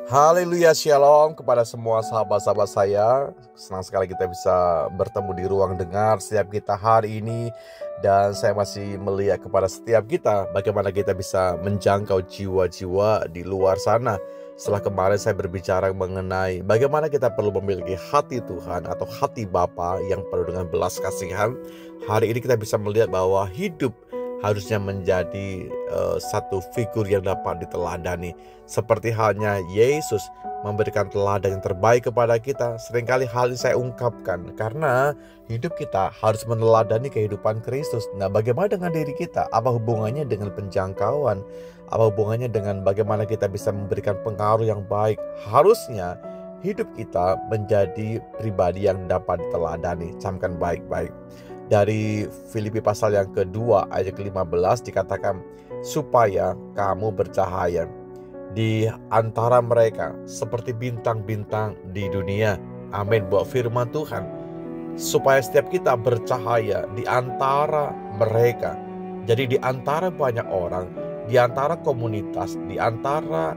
Haleluya, shalom kepada semua sahabat-sahabat saya. Senang sekali kita bisa bertemu di ruang dengar setiap kita hari ini. Dan saya masih melihat kepada setiap kita bagaimana kita bisa menjangkau jiwa-jiwa di luar sana. Setelah kemarin saya berbicara mengenai bagaimana kita perlu memiliki hati Tuhan atau hati Bapa yang penuh dengan belas kasihan. Hari ini kita bisa melihat bahwa hidup harusnya menjadi satu figur yang dapat diteladani. Seperti halnya Yesus memberikan teladan yang terbaik kepada kita. Seringkali hal ini saya ungkapkan karena hidup kita harus meneladani kehidupan Kristus. Nah, bagaimana dengan diri kita? Apa hubungannya dengan penjangkauan? Apa hubungannya dengan bagaimana kita bisa memberikan pengaruh yang baik? Harusnya hidup kita menjadi pribadi yang dapat diteladani. Camkan baik-baik. Dari Filipi pasal yang kedua ayat ke-15 dikatakan, supaya kamu bercahaya di antara mereka seperti bintang-bintang di dunia. Amin. Buat firman Tuhan, supaya setiap kita bercahaya di antara mereka. Jadi di antara banyak orang, di antara komunitas, di antara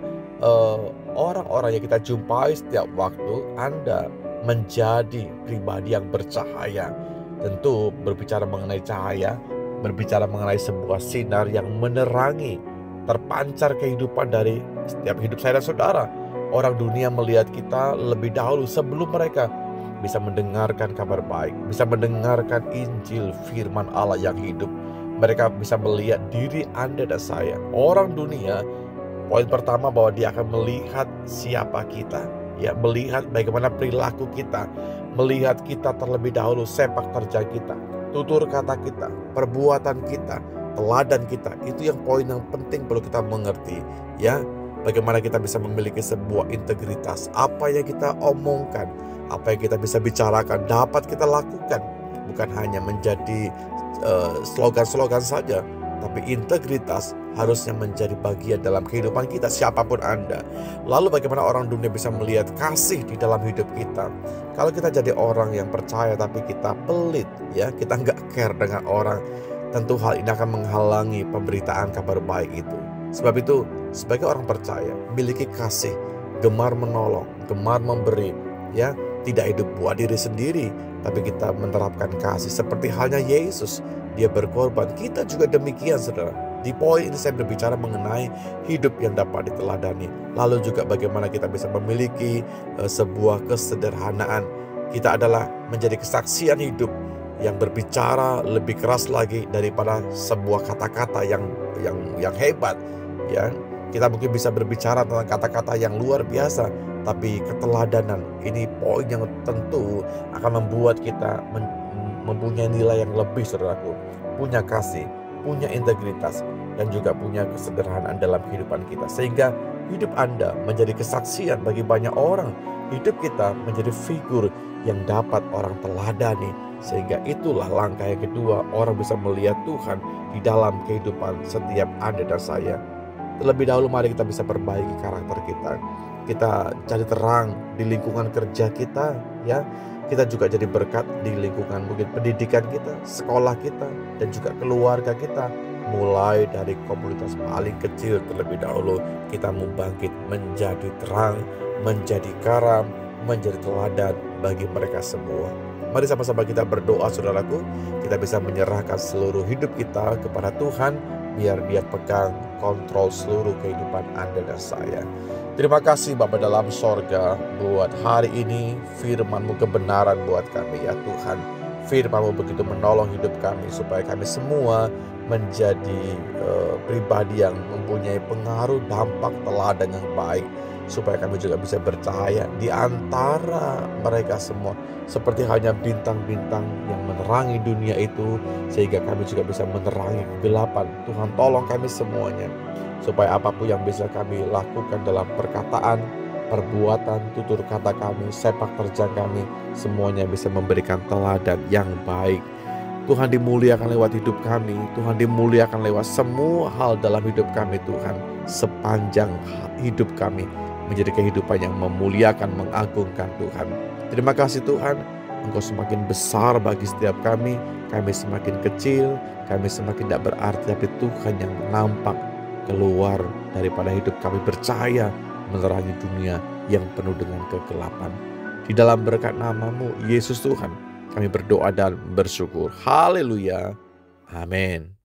orang-orang yang kita jumpai setiap waktu, Anda menjadi pribadi yang bercahaya. Tentu berbicara mengenai cahaya, berbicara mengenai sebuah sinar yang menerangi, terpancar kehidupan dari setiap hidup saya dan saudara. Orang dunia melihat kita lebih dahulu sebelum mereka bisa mendengarkan kabar baik, bisa mendengarkan Injil firman Allah yang hidup. Mereka bisa melihat diri Anda dan saya. Orang dunia, poin pertama bahwa dia akan melihat siapa kita, ya, melihat bagaimana perilaku kita, melihat kita terlebih dahulu, sepak terjang kita, tutur kata kita, perbuatan kita, teladan kita. Itu yang poin yang penting perlu kita mengerti, ya. Bagaimana kita bisa memiliki sebuah integritas. Apa yang kita omongkan, apa yang kita bisa bicarakan, dapat kita lakukan. Bukan hanya menjadi slogan-slogan saja, tapi integritas harusnya menjadi bagian dalam kehidupan kita, siapapun Anda. Lalu bagaimana orang dunia bisa melihat kasih di dalam hidup kita? Kalau kita jadi orang yang percaya tapi kita pelit, ya, kita nggak care dengan orang, tentu hal ini akan menghalangi pemberitaan kabar baik itu. Sebab itu, sebagai orang percaya, miliki kasih, gemar menolong, gemar memberi, ya, tidak hidup buat diri sendiri, tapi kita menerapkan kasih seperti halnya Yesus. Dia berkorban, kita juga demikian, saudara. Di poin ini saya berbicara mengenai hidup yang dapat diteladani. Lalu juga bagaimana kita bisa memiliki sebuah kesederhanaan. Kita adalah menjadi kesaksian hidup yang berbicara lebih keras lagi daripada sebuah kata-kata yang hebat, ya. Kita mungkin bisa berbicara tentang kata-kata yang luar biasa, tapi keteladanan ini poin yang tentu akan membuat kita mempunyai nilai yang lebih, saudaraku. Punya kasih, punya integritas, dan juga punya kesederhanaan dalam kehidupan kita. Sehingga hidup Anda menjadi kesaksian bagi banyak orang. Hidup kita menjadi figur yang dapat orang teladani. Sehingga itulah langkah yang kedua, orang bisa melihat Tuhan di dalam kehidupan setiap Anda dan saya. Terlebih dahulu mari kita bisa perbaiki karakter kita. Kita cari terang di lingkungan kerja kita, ya. Kita juga jadi berkat di lingkungan mungkin pendidikan kita, sekolah kita, dan juga keluarga kita. Mulai dari komunitas paling kecil terlebih dahulu, kita membangkit menjadi terang, menjadi garam, menjadi teladan bagi mereka semua. Mari sama-sama kita berdoa, saudaraku. Kita bisa menyerahkan seluruh hidup kita kepada Tuhan, biar Dia pegang kontrol seluruh kehidupan Anda dan saya. Terima kasih Bapa dalam sorga buat hari ini, firman-Mu kebenaran buat kami, ya Tuhan. Firman-Mu begitu menolong hidup kami supaya kami semua menjadi pribadi yang mempunyai pengaruh, dampak, teladan yang baik. Supaya kami juga bisa bercahaya di antara mereka semua, seperti halnya bintang-bintang yang menerangi dunia itu, sehingga kami juga bisa menerangi kegelapan. Tuhan tolong kami semuanya, supaya apapun yang bisa kami lakukan dalam perkataan, perbuatan, tutur kata kami, sepak terjang kami, semuanya bisa memberikan teladan yang baik. Tuhan dimuliakan lewat hidup kami, Tuhan dimuliakan lewat semua hal dalam hidup kami, Tuhan. Sepanjang hidup kami menjadi kehidupan yang memuliakan, mengagungkan Tuhan. Terima kasih Tuhan, Engkau semakin besar bagi setiap kami semakin kecil, kami semakin tidak berarti, tapi Tuhan yang nampak keluar daripada hidup kami, percaya menerangi dunia yang penuh dengan kegelapan. Di dalam berkat nama-Mu, Yesus Tuhan, kami berdoa dan bersyukur. Haleluya. Amin.